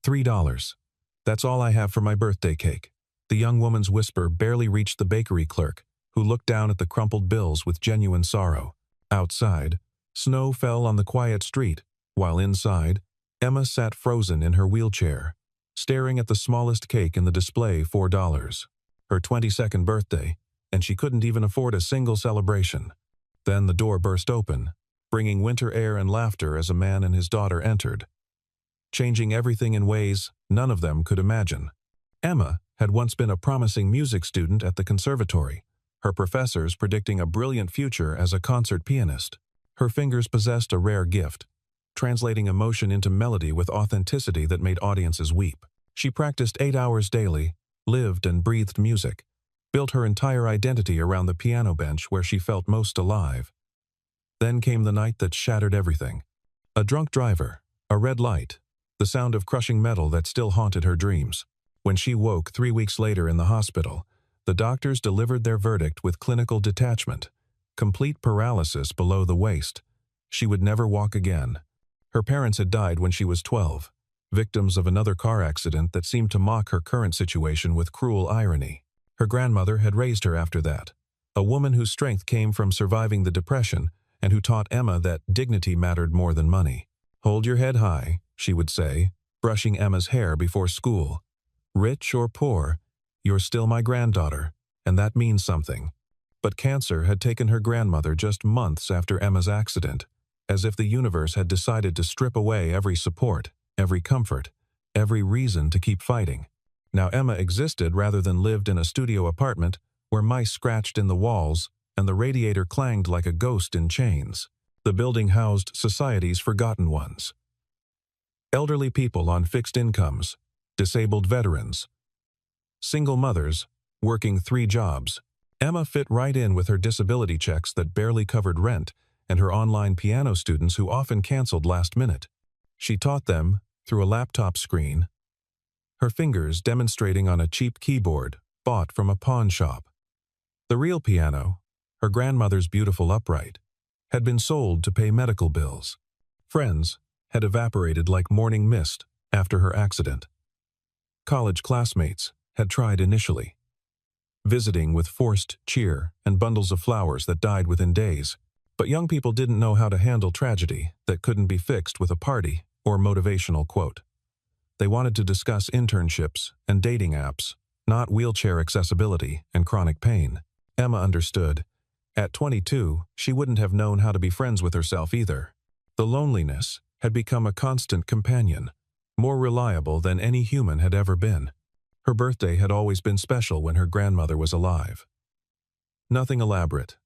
$3. That's all I have for my birthday cake. The young woman's whisper barely reached the bakery clerk, who looked down at the crumpled bills with genuine sorrow. Outside, snow fell on the quiet street, while inside, Emma sat frozen in her wheelchair, staring at the smallest cake in the display. $4. Her 22nd birthday, and she couldn't even afford a single celebration. Then the door burst open, bringing winter air and laughter as a man and his daughter entered, changing everything in ways none of them could imagine. Emma had once been a promising music student at the conservatory, her professors predicting a brilliant future as a concert pianist. Her fingers possessed a rare gift, translating emotion into melody with authenticity that made audiences weep. She practiced 8 hours daily, lived and breathed music, built her entire identity around the piano bench where she felt most alive. Then came the night that shattered everything. A drunk driver, a red light, the sound of crushing metal that still haunted her dreams. When she woke 3 weeks later in the hospital, the doctors delivered their verdict with clinical detachment, complete paralysis below the waist. She would never walk again. Her parents had died when she was 12, victims of another car accident that seemed to mock her current situation with cruel irony. Her grandmother had raised her after that, a woman whose strength came from surviving the depression and who taught Emma that dignity mattered more than money. "Hold your head high," she would say, brushing Emma's hair before school. "Rich or poor, you're still my granddaughter, and that means something." But cancer had taken her grandmother just months after Emma's accident, as if the universe had decided to strip away every support, every comfort, every reason to keep fighting. Now Emma existed rather than lived in a studio apartment where mice scratched in the walls and the radiator clanged like a ghost in chains. The building housed society's forgotten ones. Elderly people on fixed incomes, disabled veterans, single mothers, working 3 jobs. Emma fit right in with her disability checks that barely covered rent and her online piano students who often canceled last minute. She taught them through a laptop screen, her fingers demonstrating on a cheap keyboard bought from a pawn shop. The real piano, her grandmother's beautiful upright, had been sold to pay medical bills. Friends had evaporated like morning mist after her accident. College classmates had tried initially, visiting with forced cheer and bundles of flowers that died within days. But young people didn't know how to handle tragedy that couldn't be fixed with a party or motivational quote. They wanted to discuss internships and dating apps, not wheelchair accessibility and chronic pain. Emma understood. At 22, she wouldn't have known how to be friends with herself either. The loneliness had become a constant companion, more reliable than any human had ever been. Her birthday had always been special when her grandmother was alive. Nothing elaborate,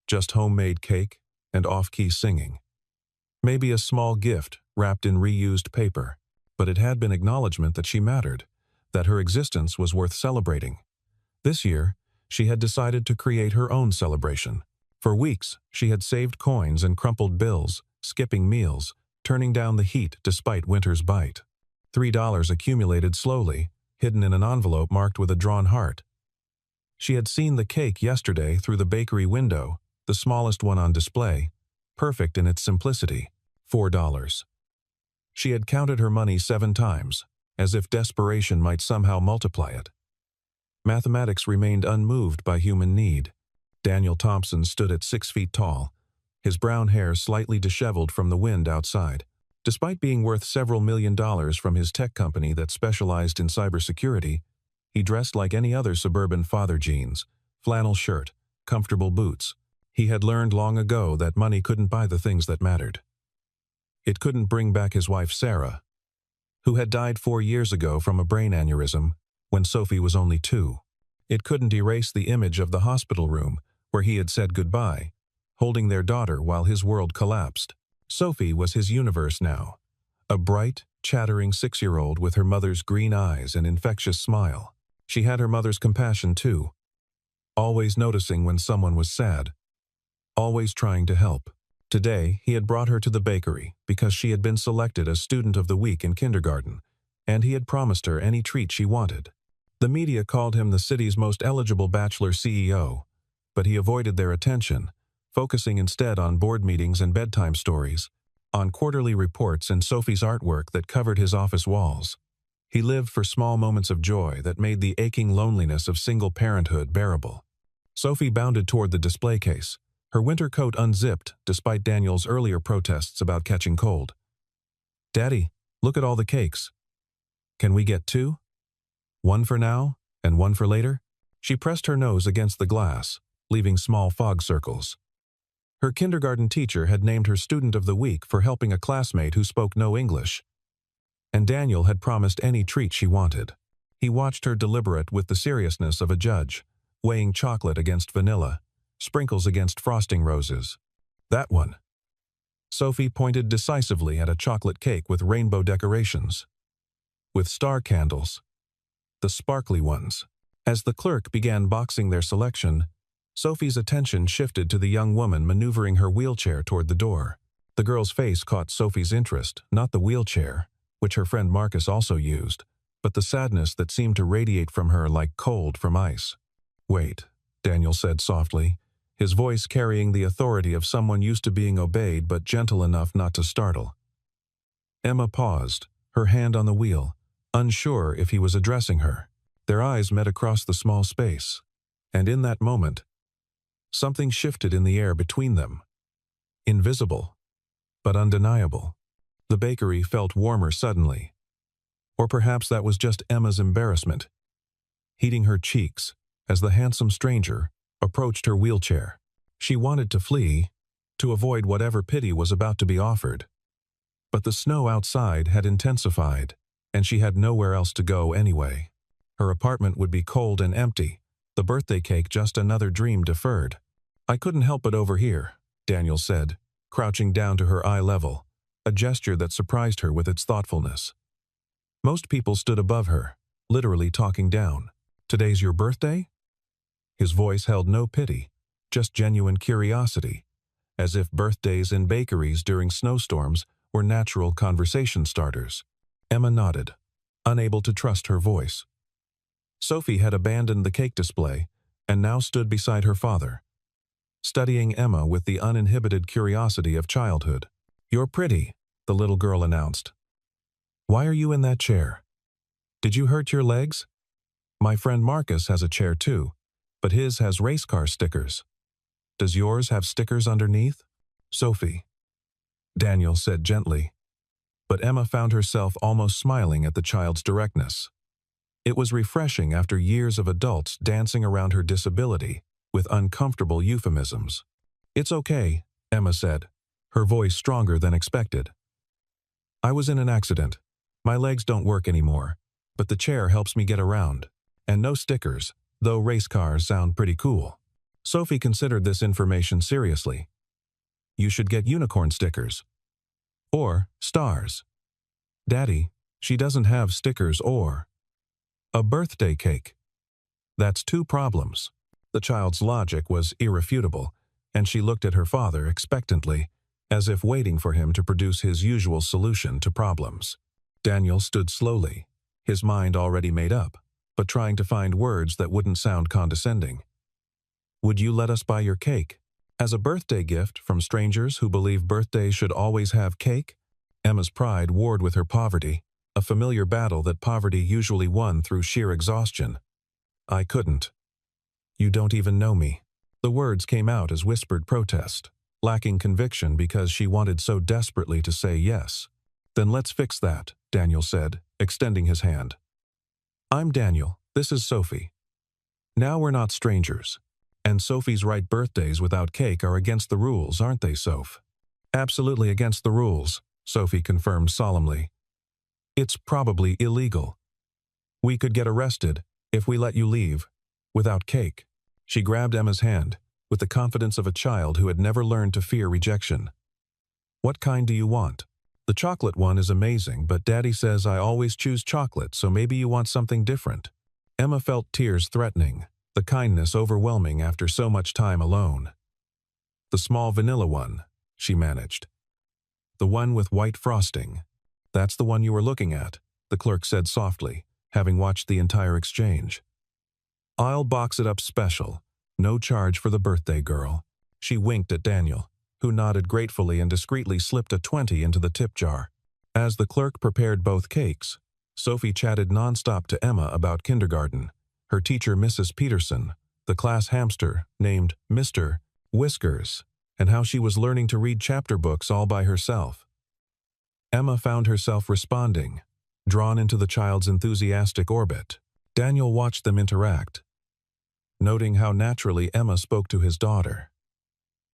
just homemade cake and off-key singing. Maybe a small gift wrapped in reused paper, but it had been acknowledgement that she mattered, that her existence was worth celebrating. This year, she had decided to create her own celebration. For weeks, she had saved coins and crumpled bills, skipping meals, turning down the heat despite winter's bite. $3 accumulated slowly, hidden in an envelope marked with a drawn heart. She had seen the cake yesterday through the bakery window, the smallest one on display, perfect in its simplicity, $4. She had counted her money 7 times, as if desperation might somehow multiply it. Mathematics remained unmoved by human need. Daniel Thompson stood at 6 feet tall, his brown hair slightly disheveled from the wind outside. Despite being worth several $1,000,000 from his tech company that specialized in cybersecurity, he dressed like any other suburban father: jeans, flannel shirt, comfortable boots. He had learned long ago that money couldn't buy the things that mattered. It couldn't bring back his wife Sarah, who had died 4 years ago from a brain aneurysm when Sophie was only 2. It couldn't erase the image of the hospital room where he had said goodbye, holding their daughter while his world collapsed. Sophie was his universe now, a bright, chattering 6-year-old with her mother's green eyes and infectious smile. She had her mother's compassion too, always noticing when someone was sad, always trying to help. Today, he had brought her to the bakery because she had been selected as Student of the Week in kindergarten, and he had promised her any treat she wanted. The media called him the city's most eligible bachelor CEO, but he avoided their attention, focusing instead on board meetings and bedtime stories, on quarterly reports and Sophie's artwork that covered his office walls. He lived for small moments of joy that made the aching loneliness of single parenthood bearable. Sophie bounded toward the display case, her winter coat unzipped despite Daniel's earlier protests about catching cold. "Daddy, look at all the cakes. Can we get 2? 1 for now, and 1 for later?" She pressed her nose against the glass, leaving small fog circles. Her kindergarten teacher had named her student of the week for helping a classmate who spoke no English, and Daniel had promised any treat she wanted. He watched her deliberate with the seriousness of a judge, weighing chocolate against vanilla, sprinkles against frosting roses. "That one." Sophie pointed decisively at a chocolate cake with rainbow decorations, with star candles, the sparkly ones. As the clerk began boxing their selection, Sophie's attention shifted to the young woman maneuvering her wheelchair toward the door. The girl's face caught Sophie's interest, not the wheelchair, which her friend Marcus also used, but the sadness that seemed to radiate from her like cold from ice. "Wait," Daniel said softly, his voice carrying the authority of someone used to being obeyed but gentle enough not to startle. Emma paused, her hand on the wheel, unsure if he was addressing her. Their eyes met across the small space, and in that moment, something shifted in the air between them. Invisible, but undeniable. The bakery felt warmer suddenly. Or perhaps that was just Emma's embarrassment, heating her cheeks as the handsome stranger approached her wheelchair. She wanted to flee, to avoid whatever pity was about to be offered. But the snow outside had intensified, and she had nowhere else to go anyway. Her apartment would be cold and empty, the birthday cake just another dream deferred. "I couldn't help but overhear," Daniel said, crouching down to her eye level, a gesture that surprised her with its thoughtfulness. Most people stood above her, literally talking down. "Today's your birthday?" His voice held no pity, just genuine curiosity, as if birthdays in bakeries during snowstorms were natural conversation starters. Emma nodded, unable to trust her voice. Sophie had abandoned the cake display and now stood beside her father, studying Emma with the uninhibited curiosity of childhood. "You're pretty," the little girl announced. "Why are you in that chair? Did you hurt your legs? My friend Marcus has a chair too, but his has race car stickers. Does yours have stickers underneath?" "Sophie," Daniel said gently, but Emma found herself almost smiling at the child's directness. It was refreshing after years of adults dancing around her disability with uncomfortable euphemisms. "It's okay," Emma said, her voice stronger than expected. "I was in an accident. My legs don't work anymore, but the chair helps me get around. And no stickers, though race cars sound pretty cool." Sophie considered this information seriously. "You should get unicorn stickers. Or stars." "Daddy, she doesn't have stickers or a birthday cake." "That's 2 problems." The child's logic was irrefutable, and she looked at her father expectantly, as if waiting for him to produce his usual solution to problems. Daniel stood slowly, his mind already made up, but trying to find words that wouldn't sound condescending. "Would you let us buy your cake? As a birthday gift from strangers who believe birthdays should always have cake?" Emma's pride warred with her poverty, a familiar battle that poverty usually won through sheer exhaustion. "I couldn't. You don't even know me." The words came out as whispered protest, lacking conviction because she wanted so desperately to say yes. "Then let's fix that," Daniel said, extending his hand. "I'm Daniel, this is Sophie. Now we're not strangers. And Sophie's right, birthdays without cake are against the rules, aren't they, Soph?" "Absolutely against the rules," Sophie confirmed solemnly. "It's probably illegal. We could get arrested if we let you leave without cake." She grabbed Emma's hand with the confidence of a child who had never learned to fear rejection. "What kind do you want?" "The chocolate one is amazing, but Daddy says I always choose chocolate, so maybe you want something different." Emma felt tears threatening, the kindness overwhelming after so much time alone. "The small vanilla one," she managed. "The one with white frosting. That's the one you were looking at," the clerk said softly, having watched the entire exchange. "I'll box it up special. No charge for the birthday girl." She winked at Daniel, who who nodded gratefully and discreetly slipped a 20 into the tip jar. As the clerk prepared both cakes, Sophie chatted nonstop to Emma about kindergarten, her teacher Mrs. Peterson, the class hamster named Mr. Whiskers, and how she was learning to read chapter books all by herself. Emma found herself responding, drawn into the child's enthusiastic orbit. Daniel watched them interact, noting how naturally Emma spoke to his daughter,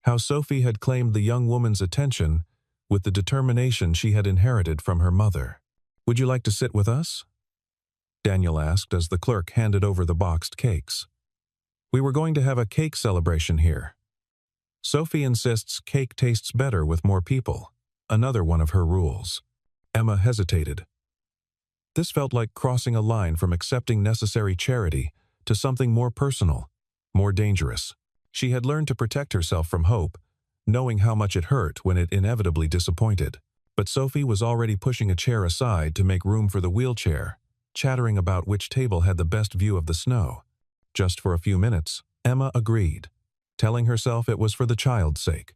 how Sophie had claimed the young woman's attention with the determination she had inherited from her mother. "Would you like to sit with us?" Daniel asked as the clerk handed over the boxed cakes. "We were going to have a cake celebration here. Sophie insists cake tastes better with more people, another one of her rules." Emma hesitated. This felt like crossing a line from accepting necessary charity to something more personal, more dangerous. She had learned to protect herself from hope, knowing how much it hurt when it inevitably disappointed. But Sophie was already pushing a chair aside to make room for the wheelchair, chattering about which table had the best view of the snow. Just for a few minutes, Emma agreed, telling herself it was for the child's sake.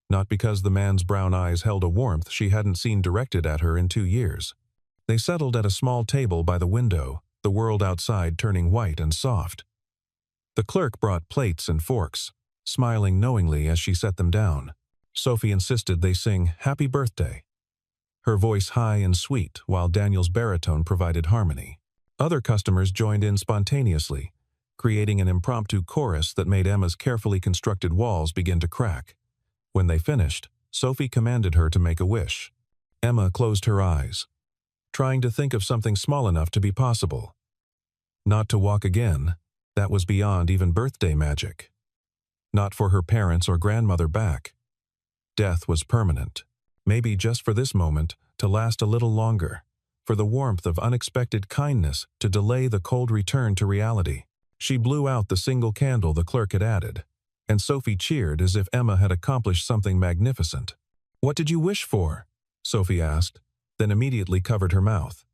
Not because the man's brown eyes held a warmth she hadn't seen directed at her in 2 years. They settled at a small table by the window, the world outside turning white and soft. The clerk brought plates and forks, smiling knowingly as she set them down. Sophie insisted they sing "Happy Birthday," her voice high and sweet while Daniel's baritone provided harmony. Other customers joined in spontaneously, creating an impromptu chorus that made Emma's carefully constructed walls begin to crack. When they finished, Sophie commanded her to make a wish. Emma closed her eyes, trying to think of something small enough to be possible. Not to walk again, that was beyond even birthday magic. Not for her parents or grandmother back. Death was permanent, maybe just for this moment to last a little longer, for the warmth of unexpected kindness to delay the cold return to reality. She blew out the single candle the clerk had added, and Sophie cheered as if Emma had accomplished something magnificent. "What did you wish for?" Sophie asked, then immediately covered her mouth.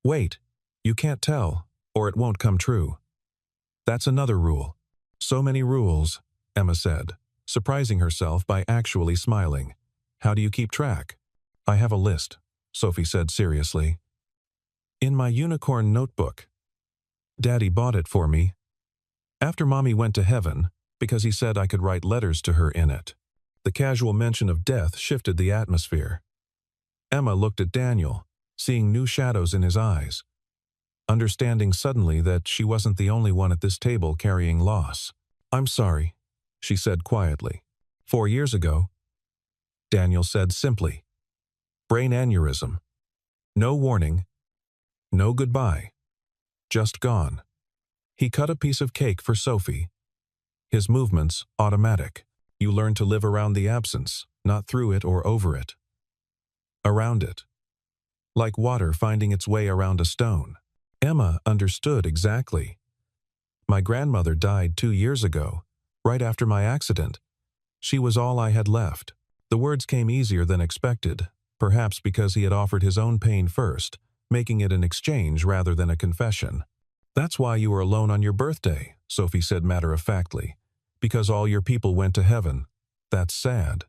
"Wait, you can't tell, or it won't come true. That's another rule." "So many rules," Emma said, surprising herself by actually smiling. "How do you keep track?" "I have a list," Sophie said seriously. "In my unicorn notebook. Daddy bought it for me after Mommy went to heaven because he said I could write letters to her in it." The casual mention of death shifted the atmosphere. Emma looked at Daniel, seeing new shadows in his eyes, understanding suddenly that she wasn't the only one at this table carrying loss. "I'm sorry," she said quietly. 4 years ago, Daniel said simply. Brain aneurysm. No warning. No goodbye. Just gone. He cut a piece of cake for Sophie. His movements automatic. You learn to live around the absence, not through it or over it. Around it. Like water finding its way around a stone. Emma understood exactly. My grandmother died 2 years ago, right after my accident. She was all I had left. The words came easier than expected, perhaps because he had offered his own pain first, making it an exchange rather than a confession. "That's why you were alone on your birthday," Sophie said matter-of-factly. "Because all your people went to heaven. That's sad.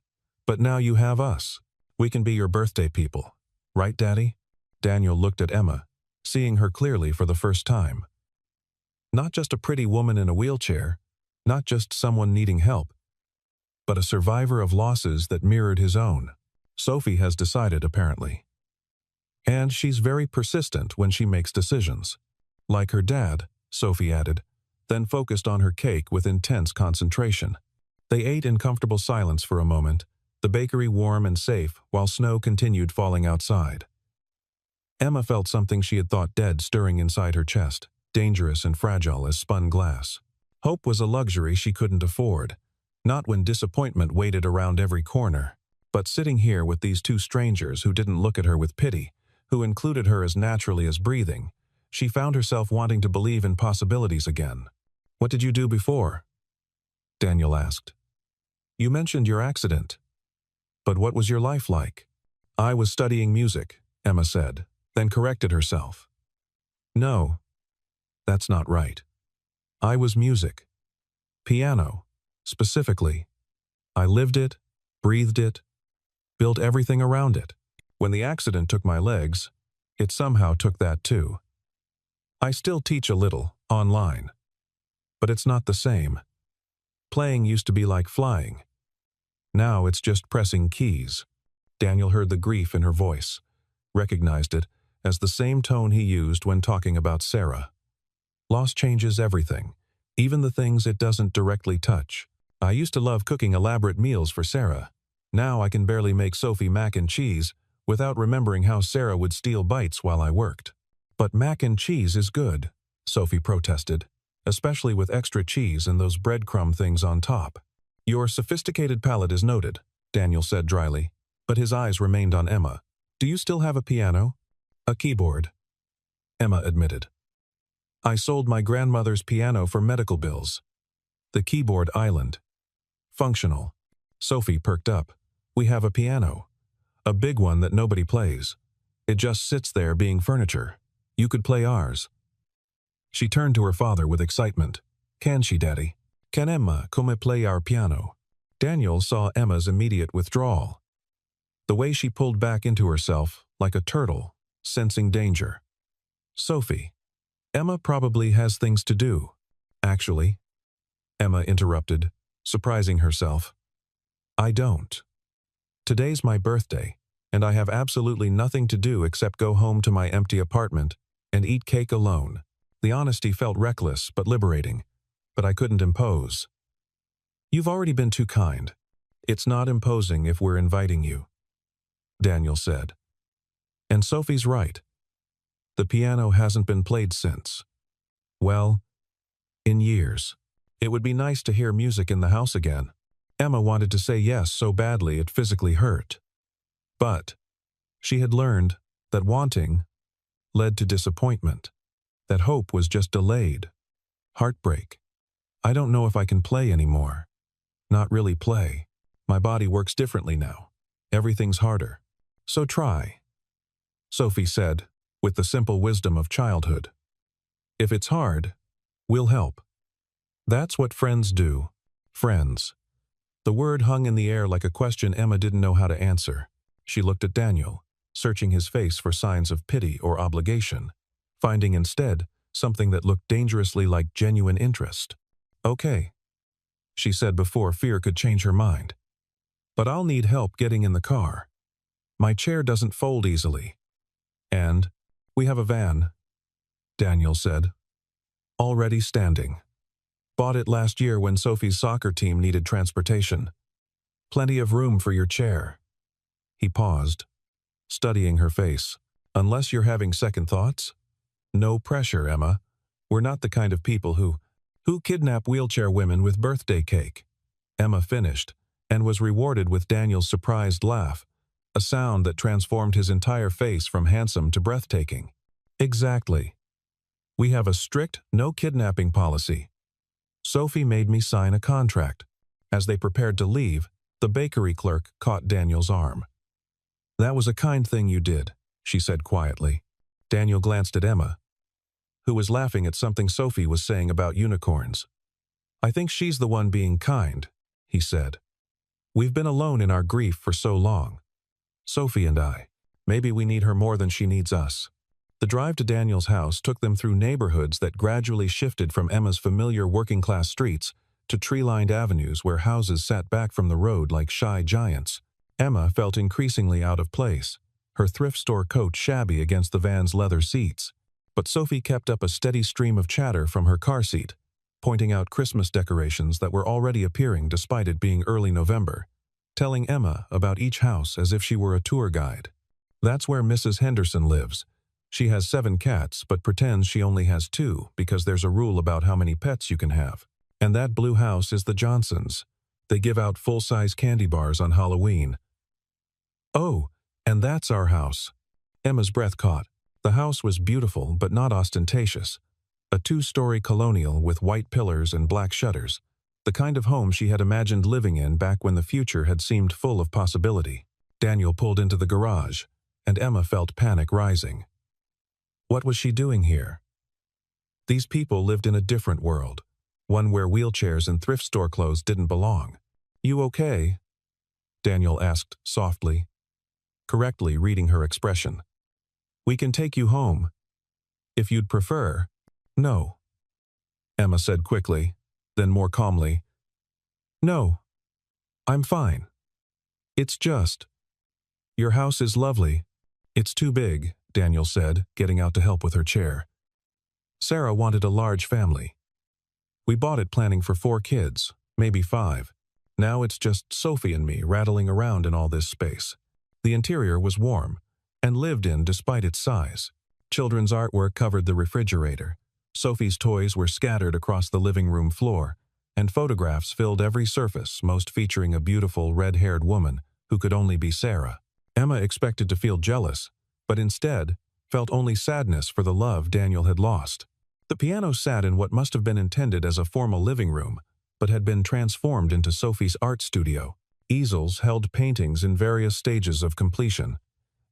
But now you have us. We can be your birthday people. Right, Daddy?" Daniel looked at Emma, seeing her clearly for the first time. Not just a pretty woman in a wheelchair, not just someone needing help, but a survivor of losses that mirrored his own. Sophie has decided, apparently. And she's very persistent when she makes decisions. Like her dad, Sophie added, then focused on her cake with intense concentration. They ate in comfortable silence for a moment, the bakery warm and safe while snow continued falling outside. Emma felt something she had thought dead stirring inside her chest, dangerous and fragile as spun glass. Hope was a luxury she couldn't afford, not when disappointment waited around every corner. But sitting here with these two strangers who didn't look at her with pity, who included her as naturally as breathing, she found herself wanting to believe in possibilities again. "What did you do before?" Daniel asked. "You mentioned your accident. But what was your life like?" "I was studying music," Emma said, then corrected herself. "No, that's not right. I was music. Piano, specifically. I lived it, breathed it, built everything around it. When the accident took my legs, it somehow took that too. I still teach a little, online. But it's not the same. Playing used to be like flying. Now it's just pressing keys. Daniel heard the grief in her voice, recognized it as the same tone he used when talking about Sarah. Loss changes everything, even the things it doesn't directly touch. I used to love cooking elaborate meals for Sarah. Now I can barely make Sophie mac and cheese without remembering how Sarah would steal bites while I worked. But mac and cheese is good, Sophie protested, especially with extra cheese and those breadcrumb things on top. Your sophisticated palate is noted, Daniel said dryly, but his eyes remained on Emma. Do you still have a piano? A keyboard? Emma admitted. I sold my grandmother's piano for medical bills. The keyboard island. Functional. Sophie perked up. We have a piano. A big one that nobody plays. It just sits there being furniture. You could play ours. She turned to her father with excitement. Can she, Daddy? Can Emma come play our piano? Daniel saw Emma's immediate withdrawal. The way she pulled back into herself, like a turtle, sensing danger. Sophie, Emma probably has things to do. Actually, Emma interrupted, surprising herself. I don't. Today's my birthday, and I have absolutely nothing to do except go home to my empty apartment and eat cake alone. The honesty felt reckless but liberating, but I couldn't impose. You've already been too kind. It's not imposing if we're inviting you, Daniel said. And Sophie's right. The piano hasn't been played since. Well, in years. It would be nice to hear music in the house again. Emma wanted to say yes so badly it physically hurt. But she had learned that wanting led to disappointment, that hope was just delayed. Heartbreak. I don't know if I can play anymore. Not really play. My body works differently now. Everything's harder. So try, Sophie said, with the simple wisdom of childhood. If it's hard, we'll help. That's what friends do. Friends. The word hung in the air like a question Emma didn't know how to answer. She looked at Daniel, searching his face for signs of pity or obligation, finding instead something that looked dangerously like genuine interest. Okay, she said before fear could change her mind. But I'll need help getting in the car. My chair doesn't fold easily. And we have a van, Daniel said. Already standing. Bought it last year when Sophie's soccer team needed transportation. Plenty of room for your chair. He paused, studying her face. Unless you're having second thoughts? No pressure, Emma. We're not the kind of people who kidnap wheelchair women with birthday cake. Emma finished, and was rewarded with Daniel's surprised laugh, a sound that transformed his entire face from handsome to breathtaking. Exactly. We have a strict no-kidnapping policy. Sophie made me sign a contract. As they prepared to leave, the bakery clerk caught Daniel's arm. That was a kind thing you did, she said quietly. Daniel glanced at Emma, who was laughing at something Sophie was saying about unicorns. I think she's the one being kind, he said. We've been alone in our grief for so long. Sophie and I. Maybe we need her more than she needs us. The drive to Daniel's house took them through neighborhoods that gradually shifted from Emma's familiar working-class streets to tree-lined avenues where houses sat back from the road like shy giants. Emma felt increasingly out of place, her thrift store coat shabby against the van's leather seats. But Sophie kept up a steady stream of chatter from her car seat, pointing out Christmas decorations that were already appearing despite it being early November, telling Emma about each house as if she were a tour guide. That's where Mrs. Henderson lives. She has 7 cats but pretends she only has 2 because there's a rule about how many pets you can have. And that blue house is the Johnsons. They give out full-size candy bars on Halloween. Oh, and that's our house. Emma's breath caught. The house was beautiful but not ostentatious. A 2-story colonial with white pillars and black shutters. The kind of home she had imagined living in back when the future had seemed full of possibility. Daniel pulled into the garage, and Emma felt panic rising. What was she doing here? These people lived in a different world, one where wheelchairs and thrift store clothes didn't belong. "You okay?" Daniel asked softly, correctly reading her expression. "We can take you home, if you'd prefer." "No," Emma said quickly, then more calmly. "No, I'm fine. It's just, your house is lovely." "It's too big," Daniel said, getting out to help with her chair. "Sarah wanted a large family. We bought it planning for 4 kids, maybe 5. Now it's just Sophie and me rattling around in all this space." The interior was warm, and lived in despite its size. Children's artwork covered the refrigerator. Sophie's toys were scattered across the living room floor, and photographs filled every surface, most featuring a beautiful red-haired woman who could only be Sarah. Emma expected to feel jealous, but instead felt only sadness for the love Daniel had lost. The piano sat in what must have been intended as a formal living room, but had been transformed into Sophie's art studio. Easels held paintings in various stages of completion,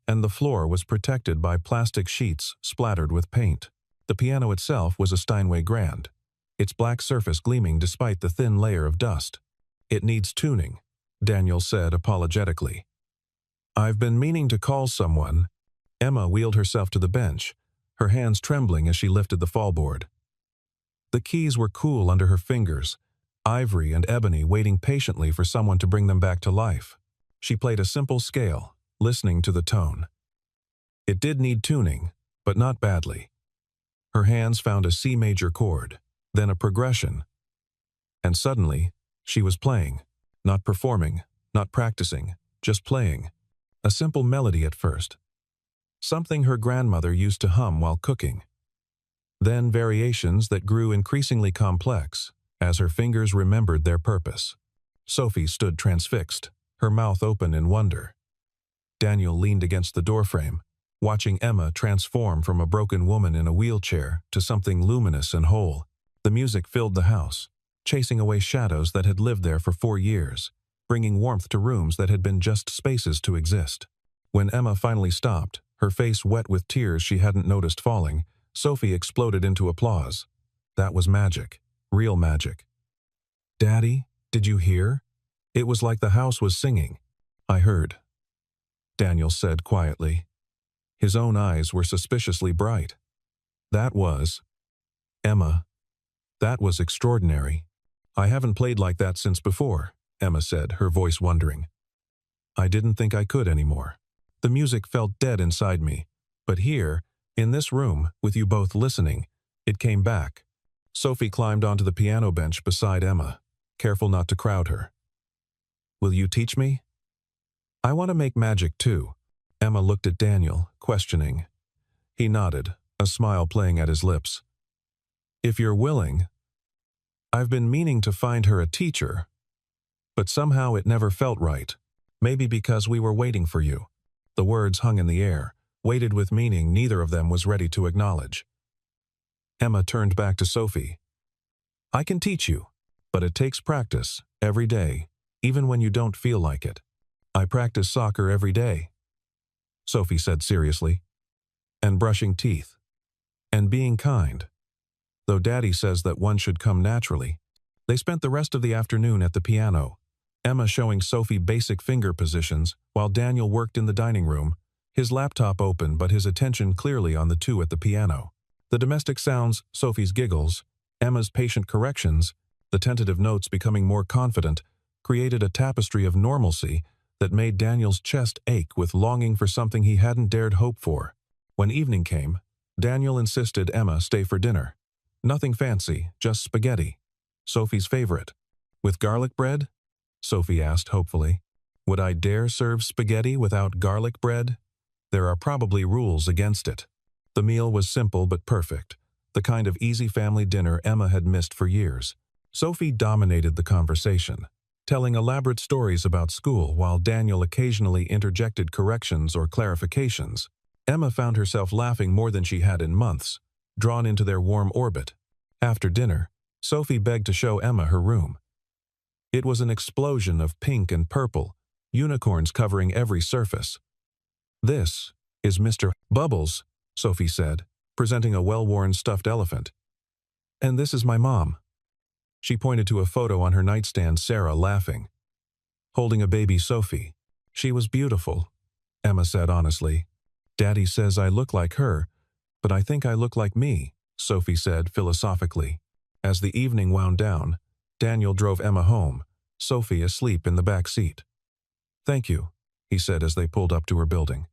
and the floor was protected by plastic sheets splattered with paint. The piano itself was a Steinway Grand, its black surface gleaming despite the thin layer of dust. "It needs tuning," Daniel said apologetically. "I've been meaning to call someone." Emma wheeled herself to the bench, her hands trembling as she lifted the fallboard. The keys were cool under her fingers, ivory and ebony waiting patiently for someone to bring them back to life. She played a simple scale, listening to the tone. It did need tuning, but not badly. Her hands found a C major chord, then a progression. And suddenly, she was playing, not performing, not practicing, just playing. A simple melody at first. Something her grandmother used to hum while cooking. Then variations that grew increasingly complex as her fingers remembered their purpose. Sophie stood transfixed, her mouth open in wonder. Daniel leaned against the doorframe, watching Emma transform from a broken woman in a wheelchair to something luminous and whole. The music filled the house, chasing away shadows that had lived there for 4 years, bringing warmth to rooms that had been just spaces to exist. When Emma finally stopped, her face wet with tears she hadn't noticed falling, Sophie exploded into applause. That was magic. Real magic. "Daddy, did you hear?" It was like the house was singing. "I heard," Daniel said quietly. His own eyes were suspiciously bright. "That was, Emma, that was extraordinary." "I haven't played like that since before," Emma said, her voice wondering. "I didn't think I could anymore. The music felt dead inside me. But here, in this room, with you both listening, it came back." Sophie climbed onto the piano bench beside Emma, careful not to crowd her. "Will you teach me?" "I want to make magic too." Emma looked at Daniel, questioning. He nodded, a smile playing at his lips. "If you're willing." "I've been meaning to find her a teacher, but somehow it never felt right. Maybe because we were waiting for you." The words hung in the air, weighted with meaning neither of them was ready to acknowledge. Emma turned back to Sophie. "I can teach you, but it takes practice, every day, even when you don't feel like it." "I practice soccer every day," Sophie said seriously. "And brushing teeth. And being kind. Though Daddy says that one should come naturally." They spent the rest of the afternoon at the piano, Emma showing Sophie basic finger positions while Daniel worked in the dining room, his laptop open but his attention clearly on the two at the piano. The domestic sounds, Sophie's giggles, Emma's patient corrections, the tentative notes becoming more confident, created a tapestry of normalcy that made Daniel's chest ache with longing for something he hadn't dared hope for. When evening came, Daniel insisted Emma stay for dinner. Nothing fancy, just spaghetti. Sophie's favorite. "With garlic bread?" Sophie asked hopefully. "Would I dare serve spaghetti without garlic bread? There are probably rules against it." The meal was simple but perfect, the kind of easy family dinner Emma had missed for years. Sophie dominated the conversation, telling elaborate stories about school while Daniel occasionally interjected corrections or clarifications. Emma found herself laughing more than she had in months, drawn into their warm orbit. After dinner, Sophie begged to show Emma her room. It was an explosion of pink and purple, unicorns covering every surface. "This is Mr. Bubbles," Sophie said, presenting a well-worn stuffed elephant. "And this is my mom." She pointed to a photo on her nightstand, Sarah laughing. holding a baby Sophie. She was beautiful, Emma said honestly. Daddy says I look like her, but I think I look like me, Sophie said philosophically. As the evening wound down, Daniel drove Emma home, Sophie asleep in the back seat. Thank you, he said as they pulled up to her building.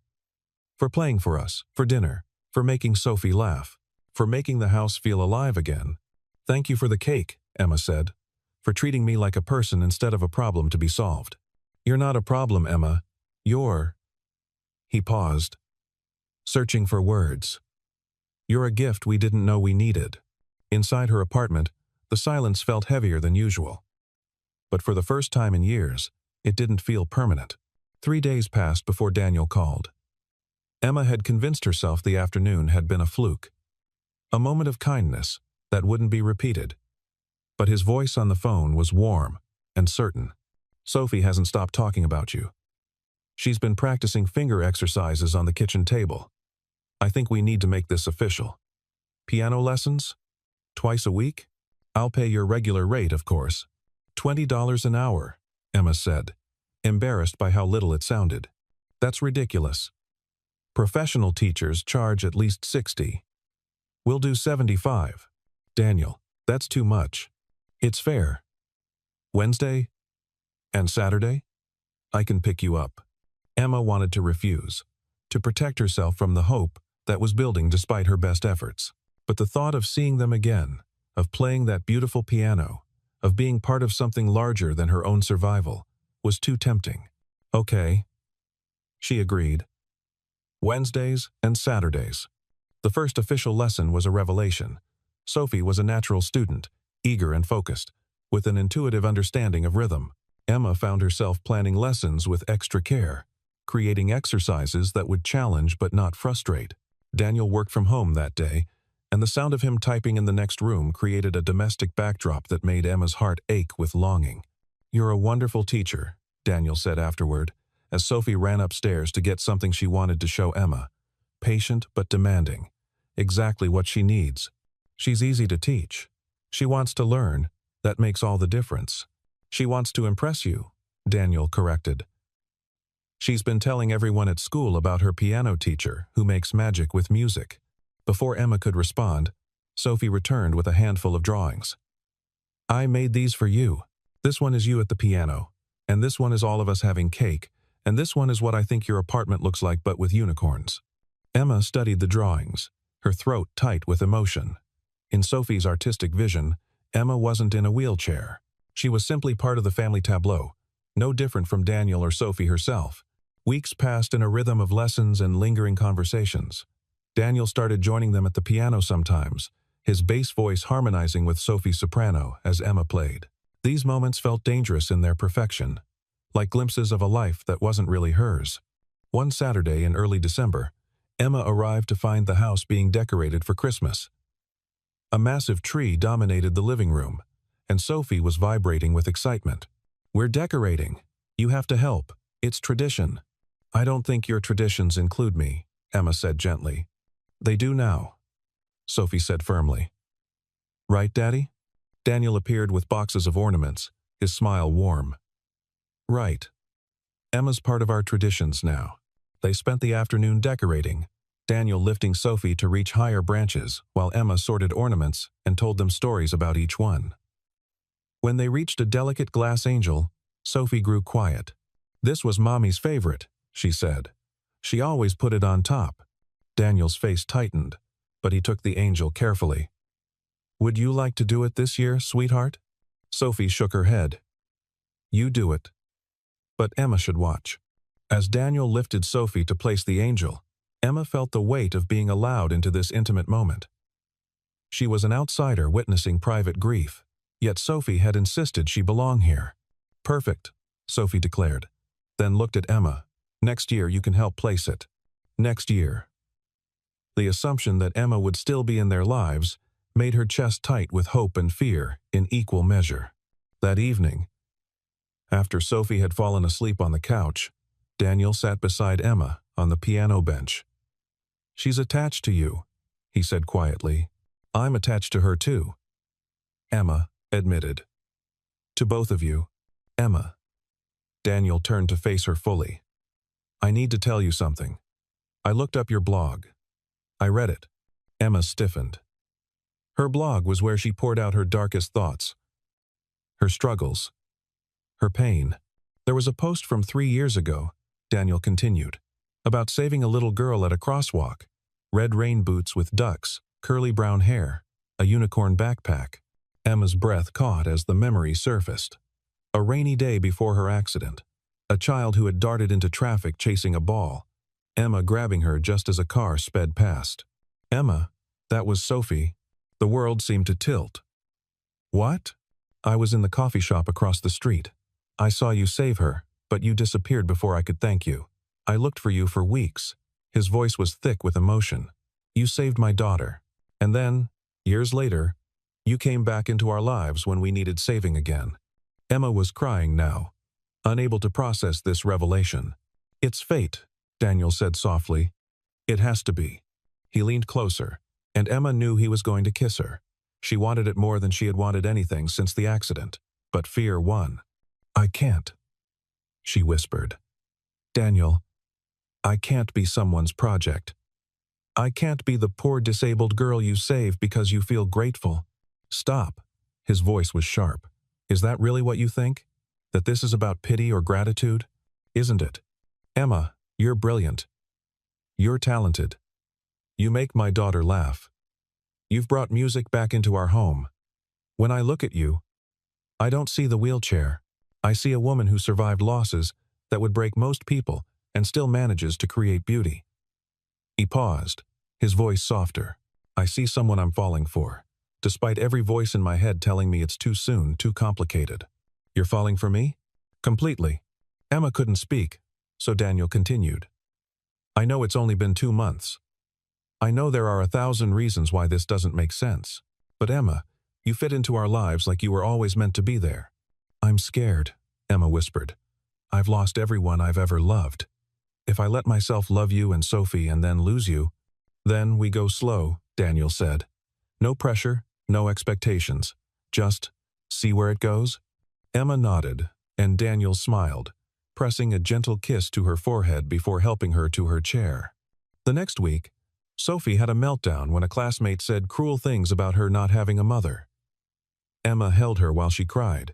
For playing for us, for dinner, for making Sophie laugh, for making the house feel alive again. Thank you for the cake, Emma said, for treating me like a person instead of a problem to be solved. You're not a problem, Emma. You're… He paused, searching for words. You're a gift we didn't know we needed. Inside her apartment, the silence felt heavier than usual. But for the first time in years, it didn't feel permanent. 3 days passed before Daniel called. Emma had convinced herself the afternoon had been a fluke. A moment of kindness that wouldn't be repeated. But his voice on the phone was warm and certain. Sophie hasn't stopped talking about you. She's been practicing finger exercises on the kitchen table. I think we need to make this official. Piano lessons? Twice a week? I'll pay your regular rate, of course. $20 an hour, Emma said, embarrassed by how little it sounded. That's ridiculous. Professional teachers charge at least $60. We'll do $75. Daniel, that's too much. It's fair. Wednesday? And Saturday? I can pick you up. Emma wanted to refuse, to protect herself from the hope that was building despite her best efforts. But the thought of seeing them again, of playing that beautiful piano, of being part of something larger than her own survival, was too tempting. Okay, she agreed. Wednesdays and Saturdays. The first official lesson was a revelation. Sophie was a natural student, eager and focused, with an intuitive understanding of rhythm. Emma found herself planning lessons with extra care, creating exercises that would challenge but not frustrate. Daniel worked from home that day, and the sound of him typing in the next room created a domestic backdrop that made Emma's heart ache with longing. You're a wonderful teacher, Daniel said afterward, as Sophie ran upstairs to get something she wanted to show Emma. Patient but demanding. Exactly what she needs. She's easy to teach. She wants to learn. That makes all the difference. She wants to impress you, Daniel corrected. She's been telling everyone at school about her piano teacher who makes magic with music. Before Emma could respond, Sophie returned with a handful of drawings. I made these for you. This one is you at the piano, and this one is all of us having cake, and this one is what I think your apartment looks like but with unicorns. Emma studied the drawings, her throat tight with emotion. In Sophie's artistic vision, Emma wasn't in a wheelchair. She was simply part of the family tableau, no different from Daniel or Sophie herself. Weeks passed in a rhythm of lessons and lingering conversations. Daniel started joining them at the piano sometimes, his bass voice harmonizing with Sophie's soprano as Emma played. These moments felt dangerous in their perfection, like glimpses of a life that wasn't really hers. One Saturday in early December, Emma arrived to find the house being decorated for Christmas. A massive tree dominated the living room, and Sophie was vibrating with excitement. We're decorating. You have to help. It's tradition. I don't think your traditions include me, Emma said gently. They do now, Sophie said firmly. Right, Daddy? Daniel appeared with boxes of ornaments, his smile warm. Right. Emma's part of our traditions now. They spent the afternoon decorating, Daniel lifting Sophie to reach higher branches while Emma sorted ornaments and told them stories about each one. When they reached a delicate glass angel, Sophie grew quiet. This was Mommy's favorite, she said. She always put it on top. Daniel's face tightened, but he took the angel carefully. Would you like to do it this year, sweetheart? Sophie shook her head. You do it. But Emma should watch. As Daniel lifted Sophie to place the angel, Emma felt the weight of being allowed into this intimate moment. She was an outsider witnessing private grief, yet Sophie had insisted she belong here. Perfect, Sophie declared, then looked at Emma. Next year you can help place it. Next year. The assumption that Emma would still be in their lives made her chest tight with hope and fear in equal measure. That evening, after Sophie had fallen asleep on the couch, Daniel sat beside Emma on the piano bench. She's attached to you, he said quietly. I'm attached to her too, Emma admitted. To both of you, Emma. Daniel turned to face her fully. I need to tell you something. I looked up your blog. I read it. Emma stiffened. Her blog was where she poured out her darkest thoughts, her struggles, her pain. There was a post from 3 years ago, Daniel continued, about saving a little girl at a crosswalk. Red rain boots with ducks, curly brown hair, a unicorn backpack. Emma's breath caught as the memory surfaced. A rainy day before her accident. A child who had darted into traffic chasing a ball. Emma grabbing her just as a car sped past. Emma, that was Sophie. The world seemed to tilt. What? I was in the coffee shop across the street. I saw you save her, but you disappeared before I could thank you. I looked for you for weeks. His voice was thick with emotion. You saved my daughter. And then, years later, you came back into our lives when we needed saving again. Emma was crying now, unable to process this revelation. It's fate, Daniel said softly. It has to be. He leaned closer, and Emma knew he was going to kiss her. She wanted it more than she had wanted anything since the accident, but fear won. I can't, she whispered. Daniel, I can't be someone's project. I can't be the poor disabled girl you save because you feel grateful. Stop. His voice was sharp. Is that really what you think? That this is about pity or gratitude? Isn't it? Emma, you're brilliant. You're talented. You make my daughter laugh. You've brought music back into our home. When I look at you, I don't see the wheelchair. I see a woman who survived losses that would break most people and still manages to create beauty. He paused, his voice softer. I see someone I'm falling for, despite every voice in my head telling me it's too soon, too complicated. You're falling for me? Completely. Emma couldn't speak, so Daniel continued. I know it's only been 2 months. I know there are 1,000 reasons why this doesn't make sense. But Emma, you fit into our lives like you were always meant to be there. I'm scared, Emma whispered. I've lost everyone I've ever loved. If I let myself love you and Sophie and then lose you, then we go slow, Daniel said. No pressure, no expectations. Just see where it goes? Emma nodded, and Daniel smiled, pressing a gentle kiss to her forehead before helping her to her chair. The next week, Sophie had a meltdown when a classmate said cruel things about her not having a mother. Emma held her while she cried,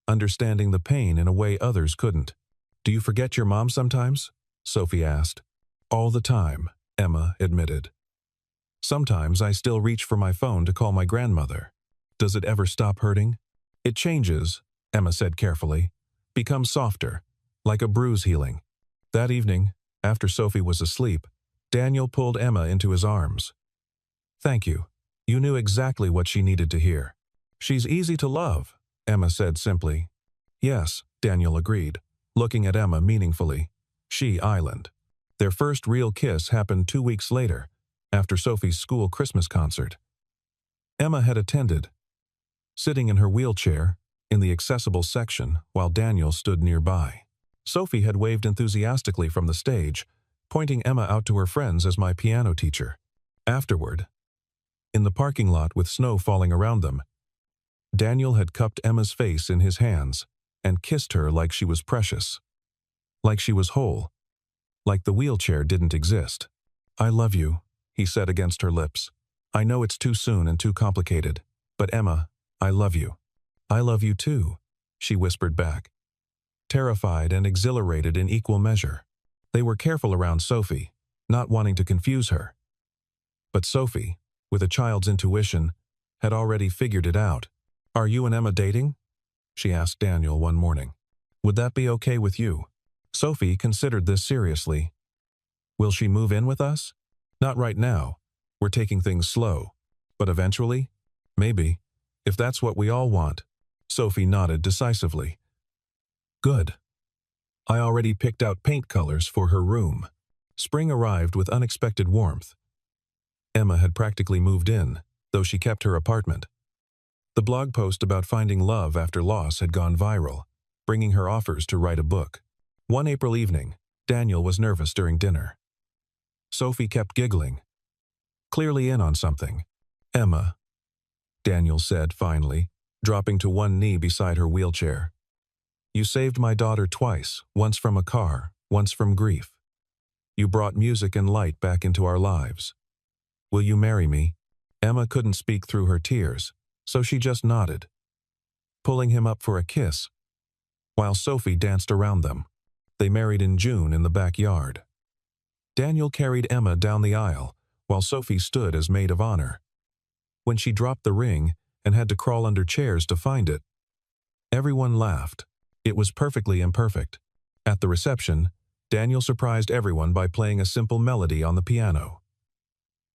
understanding the pain in a way others couldn't. Do you forget your mom sometimes? Sophie asked. All the time, Emma admitted. Sometimes I still reach for my phone to call my grandmother. Does it ever stop hurting? It changes, Emma said carefully. Becomes softer, like a bruise healing. That evening, after Sophie was asleep, Daniel pulled Emma into his arms. Thank you. You knew exactly what she needed to hear. She's easy to love, Emma said simply. Yes, Daniel agreed, looking at Emma meaningfully. She Island. Their first real kiss happened 2 weeks later, after Sophie's school Christmas concert. Emma had attended, sitting in her wheelchair, in the accessible section, while Daniel stood nearby. Sophie had waved enthusiastically from the stage, pointing Emma out to her friends as my piano teacher. Afterward, in the parking lot with snow falling around them, Daniel had cupped Emma's face in his hands and kissed her like she was precious. Like she was whole. Like the wheelchair didn't exist. I love you, he said against her lips. I know it's too soon and too complicated, but Emma, I love you. I love you too, she whispered back, terrified and exhilarated in equal measure. They were careful around Sophie, not wanting to confuse her. But Sophie, with a child's intuition, had already figured it out. Are you and Emma dating? She asked Daniel one morning. Would that be okay with you? Sophie considered this seriously. Will she move in with us? Not right now. We're taking things slow. But eventually? Maybe. If that's what we all want. Sophie nodded decisively. Good. I already picked out paint colors for her room. Spring arrived with unexpected warmth. Emma had practically moved in, though she kept her apartment. The blog post about finding love after loss had gone viral, bringing her offers to write a book. One April evening, Daniel was nervous during dinner. Sophie kept giggling, clearly in on something. Emma, Daniel said finally, dropping to one knee beside her wheelchair. You saved my daughter twice, once from a car, once from grief. You brought music and light back into our lives. Will you marry me?" Emma couldn't speak through her tears, so she just nodded, pulling him up for a kiss, while Sophie danced around them. They married in June in the backyard. Daniel carried Emma down the aisle, while Sophie stood as maid of honor. When she dropped the ring and had to crawl under chairs to find it, everyone laughed. It was perfectly imperfect. At the reception, Daniel surprised everyone by playing a simple melody on the piano.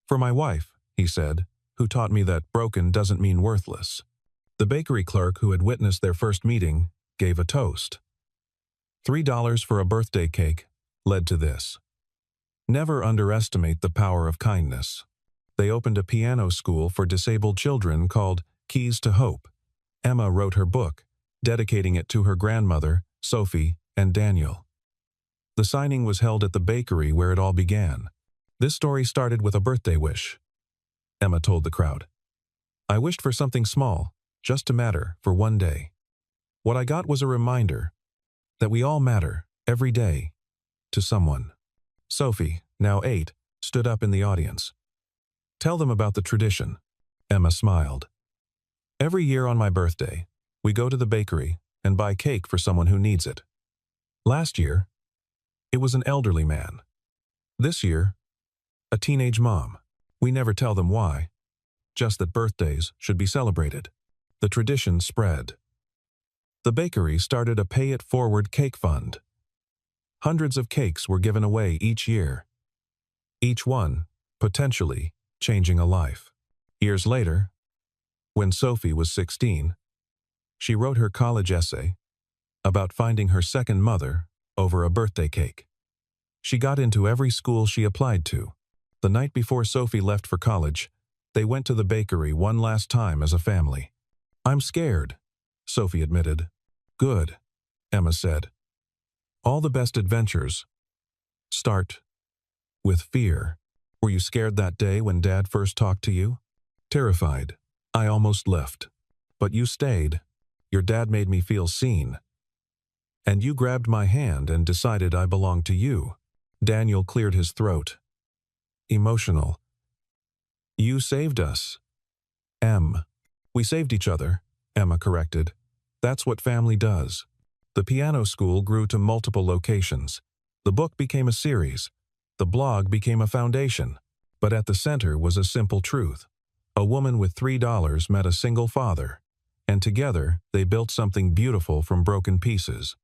"For my wife," he said, "who taught me that broken doesn't mean worthless." The bakery clerk who had witnessed their first meeting gave a toast. $3 for a birthday cake led to this. Never underestimate the power of kindness. They opened a piano school for disabled children called Keys to Hope. Emma wrote her book, dedicating it to her grandmother, Sophie, and Daniel. The signing was held at the bakery where it all began. This story started with a birthday wish. Emma told the crowd, "I wished for something small, just to matter for one day. What I got was a reminder that we all matter, every day, to someone." Sophie, now 8, stood up in the audience. "Tell them about the tradition." Emma smiled. "Every year on my birthday, we go to the bakery and buy cake for someone who needs it. Last year, it was an elderly man. This year, a teenage mom. We never tell them why, just that birthdays should be celebrated." The tradition spread. The bakery started a pay-it-forward cake fund. Hundreds of cakes were given away each year, each one potentially changing a life. Years later, when Sophie was 16, she wrote her college essay about finding her second mother over a birthday cake. She got into every school she applied to. The night before Sophie left for college, they went to the bakery one last time as a family. "I'm scared," Sophie admitted. "Good," Emma said. "All the best adventures start with fear." "Were you scared that day when Dad first talked to you?" "Terrified. I almost left. But you stayed. Your dad made me feel seen. And you grabbed my hand and decided I belonged to you." Daniel cleared his throat. Emotional. "You saved us." We saved each other," Emma corrected. "That's what family does." The piano school grew to multiple locations. The book became a series. The blog became a foundation. But at the center was a simple truth. A woman with $3 met a single father, and together they built something beautiful from broken pieces.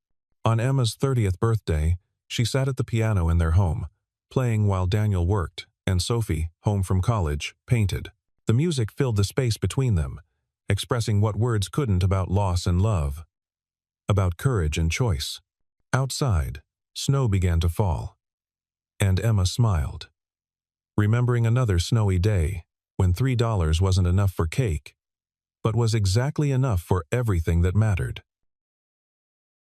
On Emma's 30th birthday, she sat at the piano in their home, playing while Daniel worked, and Sophie, home from college, painted. The music filled the space between them, expressing what words couldn't about loss and love, about courage and choice. Outside, snow began to fall, and Emma smiled, remembering another snowy day when $3 wasn't enough for cake, but was exactly enough for everything that mattered.